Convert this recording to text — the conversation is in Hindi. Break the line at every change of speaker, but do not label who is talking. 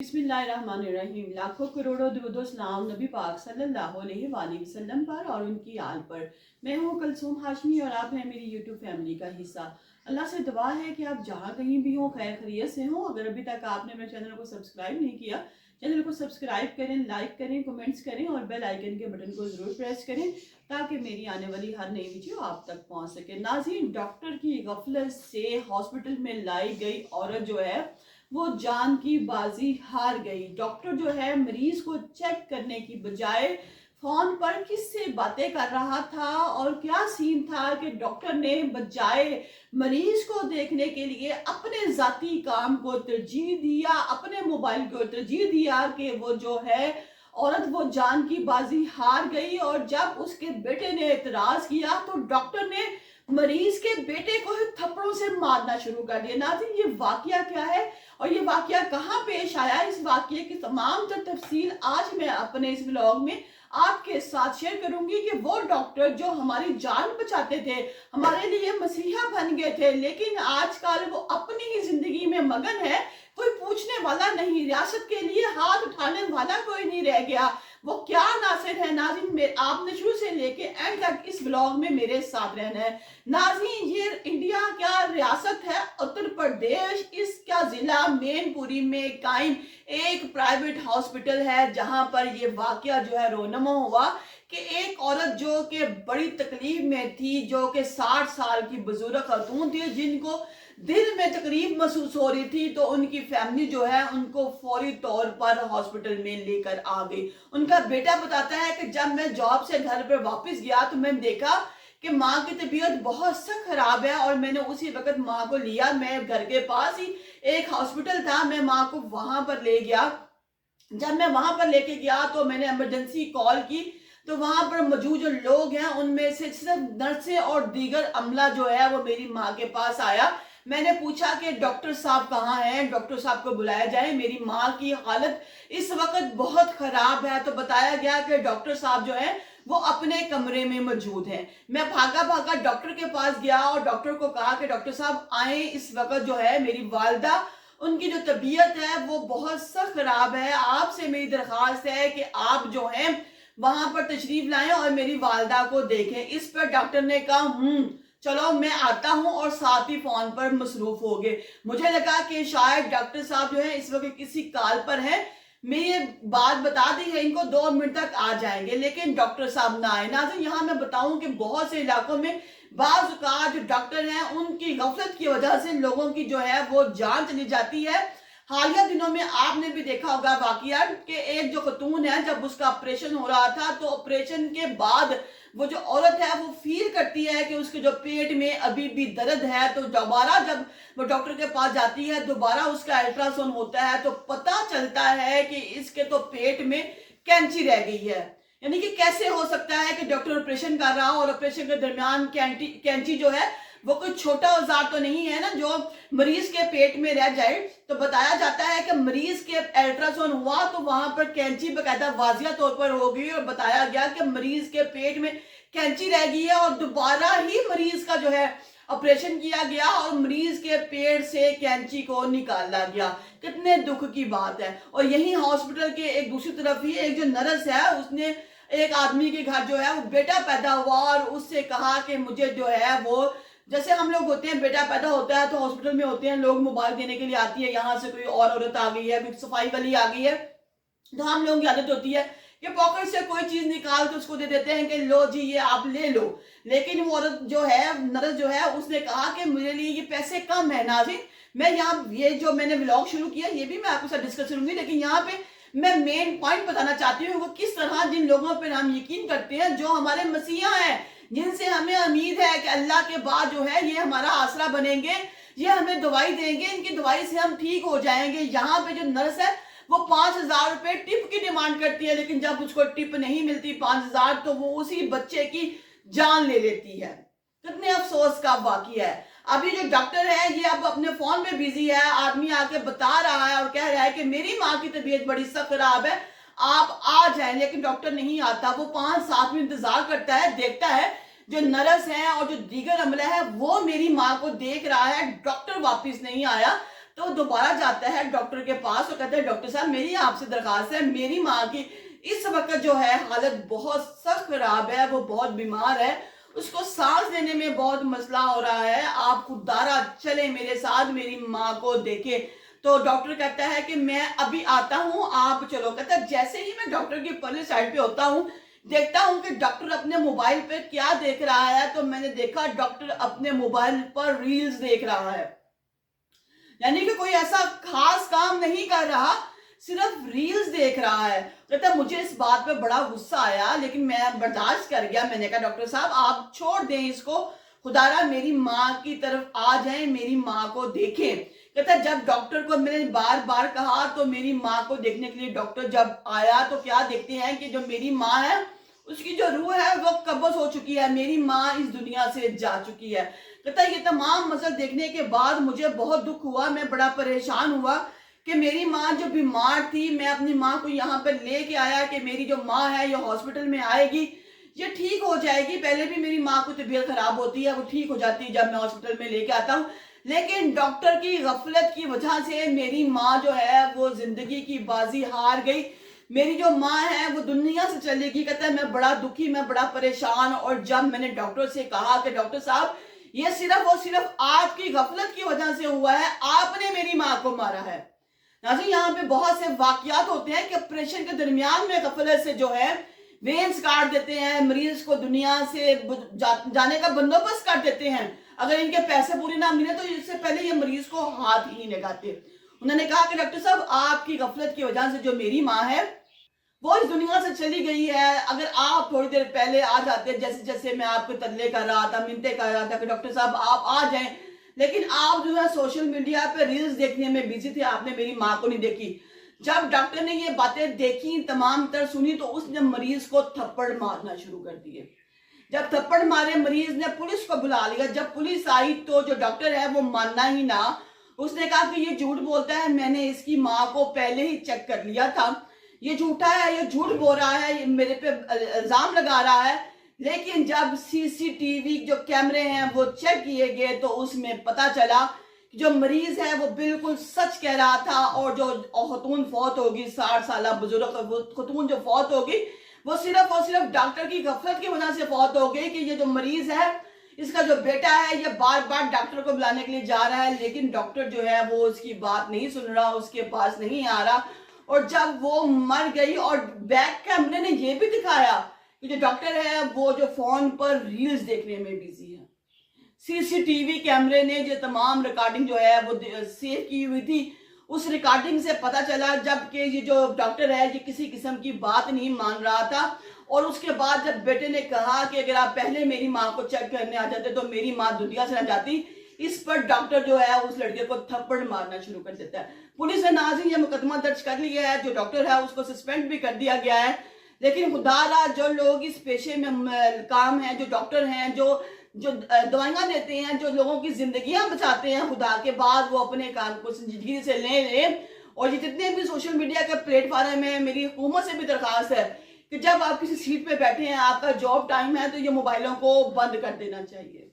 बिस्मिल्लाहिर्रहमानिर्रहीम। लाखों करोड़ों दुरूद सलाम नबी पाक सल्लल्लाहु अलैहि वसल्लम पर और उनकी आल पर। मैं हूँ कलसूम हाशमी और आप हैं मेरी यूट्यूब फैमिली का हिस्सा। अल्लाह से दुआ है कि आप जहाँ कहीं भी हों खैर खैरियत से हों। अगर अभी तक आपने मेरे चैनल को सब्सक्राइब नहीं किया, चैनल को सब्सक्राइब करें, लाइक करें, कमेंट्स करें और बेल आइकन के बटन को ज़रूर प्रेस करें ताकि मेरी आने वाली हर नई वीडियो आप तक पहुँच सके। नाज़रीन, डॉक्टर की गफलत से हॉस्पिटल में लाई गई औरत जो है वो जान की बाजी हार गई। डॉक्टर जो है मरीज को चेक करने की बजाय फोन पर किससे बातें कर रहा था और क्या सीन था कि डॉक्टर ने बजाय मरीज को देखने के लिए अपने जाती काम को तरजीह दिया, अपने मोबाइल को तरजीह दिया कि वो जो है औरत वो जान की बाजी हार गई। और जब उसके बेटे ने एतराज किया तो डॉक्टर ने मरीज के बेटे को ही थप्पड़ों से मारना शुरू कर दिया। नाज़रीन, ये वाकया क्या है और ये वाकया कहाँ पेश आया, इस वाकये की तमाम तफसील आज मैं अपने इस व्लॉग में आपके साथ शेयर करूंगी कि वो डॉक्टर जो हमारी जान बचाते थे, हमारे लिए मसीहा बन गए थे, लेकिन आजकल वो अपनी ही जिंदगी में मगन है। कोई पूछने वाला नहीं, रियासत के लिए हाथ उठाने वाला कोई नहीं रह गया। वो क्या नासिर है नाज़रीन, आपने शुरू से लेके एंड तक इस व्लॉग में मेरे साथ रहना है। नाज़रीन, ये इंडिया क्या रियासत है उत्तर प्रदेश, इसका जिला मैनपुरी में कायम एक प्राइवेट हॉस्पिटल है जहां पर ये वाकया जो है रोनमा हुआ कि एक औरत जो कि बड़ी तकलीफ में थी, जो कि 60 साल की बुजुर्ग खातून थी जिनको दिल में तकलीफ महसूस हो रही थी, तो उनकी फैमिली जो है उनको फौरी तौर पर हॉस्पिटल में लेकर आ गई। उनका बेटा बताता है कि जब मैं जॉब से घर पर वापस गया तो मैंने देखा कि माँ की तबीयत बहुत सख्त खराब है और मैंने उसी वक्त माँ को लिया। मैं घर के पास ही एक हॉस्पिटल था, मैं माँ को वहां पर ले गया। जब मैं वहां पर लेके गया तो मैंने इमरजेंसी कॉल की, तो वहां पर मौजूद जो लोग हैं उनमें से सिर्फ नर्सें और दीगर अमला जो है वो मेरी माँ के पास आया। मैंने पूछा कि डॉक्टर साहब कहाँ हैं, डॉक्टर साहब को बुलाया जाए, मेरी माँ की हालत इस वक्त बहुत खराब है। तो बताया गया कि डॉक्टर साहब जो है वो अपने कमरे में मौजूद हैं। मैं भागा भागा डॉक्टर के पास गया और डॉक्टर को कहा कि डॉक्टर साहब आए, इस वक्त जो है मेरी वालदा उनकी जो तबीयत है वो बहुत सख्त खराब है, आपसे मेरी दरख्वास्त है कि आप जो है वहां पर तशरीफ लाएं और मेरी वालदा को देखें। इस पर डॉक्टर ने कहा चलो मैं आता हूं और साथ ही फोन पर मसरूफ हो गए। मुझे लगा कि शायद डॉक्टर साहब जो है इस वक्त किसी कॉल पर है, मैं ये बात बता दी है इनको 2 मिनट तक आ जाएंगे, लेकिन डॉक्टर साहब ना आए। नाज़रीन, यहाँ मैं बताऊं कि बहुत से इलाकों में बाज़ औक़ात जो डॉक्टर हैं उनकी गफलत की वजह से लोगों की जो है वो जान चली जाती है। हालिया दिनों में आपने भी देखा होगा वाकया कि एक जो खतून है जब उसका ऑपरेशन हो रहा था तो ऑपरेशन के बाद वो जो औरत है वो फील करती है कि उसके जो पेट में अभी भी दर्द है, तो दोबारा जब वो डॉक्टर के पास जाती है, दोबारा उसका अल्ट्रासाउंड होता है तो पता चलता है कि इसके तो पेट में कैंची रह गई है। यानी कि कैसे हो सकता है कि डॉक्टर ऑपरेशन कर रहा हो और ऑपरेशन के दरमियान कैंची जो है वो कोई छोटा औजार तो नहीं है ना जो मरीज के पेट में रह जाए। तो बताया जाता है कि मरीज के अल्ट्रासाउंड हुआ तो वहां पर कैंची बकायदा वाजिया तौर पर हो गई और बताया गया कि मरीज के पेट में कैंची रह गई है और दोबारा ही मरीज का जो है ऑपरेशन किया गया और मरीज के पेट से कैंची को निकाला गया। कितने दुख की बात है। और यही हॉस्पिटल के एक दूसरी तरफ ही एक जो नर्स है उसने एक आदमी के घर जो है वो बेटा पैदा हुआ और उससे कहा कि मुझे जो है वो, जैसे हम लोग होते हैं बेटा पैदा होता है तो हॉस्पिटल में होते हैं लोग मुबारक देने के लिए आती है, यहाँ से कोई और औरत आ गई है, कोई सफाई वाली आ गई है, तो हम लोगों की आदत होती है कि पॉकेट से कोई चीज निकाल के उसको दे देते हैं कि लो जी ये आप ले लो। लेकिन वो औरत जो है नर्स जो है उसने कहा कि मेरे लिए ये पैसे कम है। नाज़रीन, मैं यहाँ ये जो मैंने व्लॉग शुरू किया ये भी मैं आपके साथ डिस्कस करूंगी, लेकिन यहाँ पे मैं मेन पॉइंट बताना चाहती हूँ वो किस तरह जिन लोगों पर हम यकीन करते हैं जो हमारे मसीहा हैं, जिनसे हमें उम्मीद है कि अल्लाह के बाद जो है ये हमारा आसरा बनेंगे, ये हमें दवाई देंगे, इनकी दवाई से हम ठीक हो जाएंगे। यहाँ पे जो नर्स है वो 5,000 रुपए टिप की डिमांड करती है, लेकिन जब उसको टिप नहीं मिलती 5,000 तो वो उसी बच्चे की जान ले लेती है। कितने अफसोस का वाकया है। अभी जो डॉक्टर है ये अब अपने फोन में बिजी है, आदमी आके बता रहा है और कह रहा है कि मेरी माँ की तबीयत बड़ी सख्त खराब है, आप आ जाएं, लेकिन डॉक्टर नहीं आता। वो 5-7 मिनट इंतजार करता है, देखता है जो नर्स है और जो दीगर अमला है वो मेरी माँ को देख रहा है, डॉक्टर वापिस नहीं आया। तो दोबारा जाता है डॉक्टर के पास और कहता है डॉक्टर साहब मेरी आपसे दरखास्त है, मेरी माँ की इस वक्त जो है हालत बहुत सख्त खराब है, वो बहुत बीमार है, उसको सांस लेने में बहुत मसला हो रहा है, आप खुदारा चले मेरे साथ मेरी माँ को देखे। तो डॉक्टर कहता है कि मैं अभी आता हूँ, आप चलो। कहता है जैसे ही मैं डॉक्टर की पहले साइड पे होता हूँ, देखता हूँ कि डॉक्टर अपने मोबाइल पे क्या देख रहा है, तो मैंने देखा डॉक्टर अपने मोबाइल पर रील्स देख रहा है। यानी कि कोई ऐसा खास काम नहीं कर रहा, सिर्फ रील्स देख रहा है। कहता मुझे इस बात पे बड़ा गुस्सा आया, लेकिन मैं बर्दाश्त कर गया। मैंने कहा डॉक्टर साहब आप छोड़ दें इसको, खुदारा मेरी माँ की तरफ आ जाएं, मेरी माँ को देखें। कहता जब डॉक्टर को मैंने बार बार कहा तो मेरी माँ को देखने के लिए डॉक्टर जब आया तो क्या देखते हैं कि जो मेरी माँ है उसकी जो रूह है वो कब्ज़ हो चुकी है, मेरी माँ इस दुनिया से जा चुकी है। कहता ये तमाम मसल देखने के बाद मुझे बहुत दुख हुआ, मैं बड़ा परेशान हुआ कि मेरी माँ जो बीमार थी, मैं अपनी माँ को यहाँ पर लेके आया कि मेरी जो माँ है ये हॉस्पिटल में आएगी, ये ठीक हो जाएगी। पहले भी मेरी माँ को तबीयत खराब होती है, वो ठीक हो जाती है जब मैं हॉस्पिटल में लेके आता हूँ, लेकिन डॉक्टर की गफलत की वजह से मेरी माँ जो है वो जिंदगी की बाजी हार गई, मेरी जो माँ है वो दुनिया से चली गई। कहता है मैं बड़ा दुखी, मैं बड़ा परेशान। और जब मैंने डॉक्टर से कहा कि डॉक्टर साहब ये सिर्फ और सिर्फ आपकी गफलत की वजह से हुआ है, आपने मेरी माँ को मारा है। नाज़रीन यहाँ पे बहुत से वाकयात होते हैं कि ऑपरेशन के दरमियान में गफलत से जो है वेन्स काट देते हैं, मरीज को दुनिया से जाने का बंदोबस्त कर देते हैं। अगर इनके पैसे पूरे ना मिले तो इससे पहले ये मरीज को हाथ ही नहीं लगाते। उन्होंने कहा कि डॉक्टर साहब आपकी गफलत की वजह से जो मेरी माँ है वो इस दुनिया से चली गई है, अगर आप थोड़ी देर पहले आ जाते, जैसे जैसे मैं आपको तरले कर रहा था, मिन्नतें कर रहा था कि डॉक्टर साहब आप आ जाएं, लेकिन आप जो है सोशल मीडिया पे रील्स देखने में बिजी थे, आपने मेरी माँ को नहीं देखी। जब डॉक्टर ने ये बातें देखी, तमाम तर सुनी, तो उसने मरीज को थप्पड़ मारना शुरू कर दिए। जब थप्पड़ मारे मरीज ने पुलिस को बुला लिया। जब पुलिस आई तो जो डॉक्टर है वो मानना ही ना, उसने कहा कि ये झूठ बोलता है, मैंने इसकी माँ को पहले ही चेक कर लिया था, ये झूठा है, ये झूठ बोल रहा है, ये मेरे पे इल्जाम लगा रहा है। लेकिन जब सीसीटीवी जो कैमरे हैं वो चेक किए गए तो उसमें पता चला कि जो मरीज है वो बिल्कुल सच कह रहा था। और जो खतून फौत होगी, 60 साल बुजुर्ग खतून जो फौत होगी, वो सिर्फ और सिर्फ डॉक्टर की गफलत की वजह से फौत हो गई कि ये जो मरीज है इसका जो बेटा है ये बार बार डॉक्टर को बुलाने के लिए जा रहा है, लेकिन डॉक्टर जो है वो उसकी बात नहीं सुन रहा, उसके पास नहीं आ रहा। और जब वो मर गई और बैक कैमरे ने ये भी दिखाया कि जो डॉक्टर है वो जो फोन पर रील्स देखने में बिजी है। सीसीटीवी कैमरे ने जो तमाम रिकॉर्डिंग जो है वो सेव की हुई थी, उस रिकॉर्डिंग से पता चला जबकि ये जो डॉक्टर है ये किसी किस्म की बात नहीं मान रहा था। और उसके बाद जब बेटे ने कहा कि अगर आप पहले मेरी माँ को चेक करने आ जाते तो मेरी माँ दुनिया से न जाती, इस पर डॉक्टर जो है उस लड़के को थप्पड़ मारना शुरू कर देता है। पुलिस ने नाज़रीन ये मुकदमा दर्ज कर लिया है, जो डॉक्टर है उसको सस्पेंड भी कर दिया गया है। लेकिन खुदारा जो लोग इस पेशे में काम है, जो डॉक्टर हैं, जो दवाइयाँ देते हैं, जो लोगों की जिंदगियां बचाते हैं, खुदा के बाद वो अपने काम को संजीदगी से लें। और ये जितने भी सोशल मीडिया के प्लेटफॉर्म है, मेरी हुकूमत से भी दरखास्त है कि जब आप किसी सीट पे बैठे हैं, आपका जॉब टाइम है, तो ये मोबाइलों को बंद कर देना चाहिए।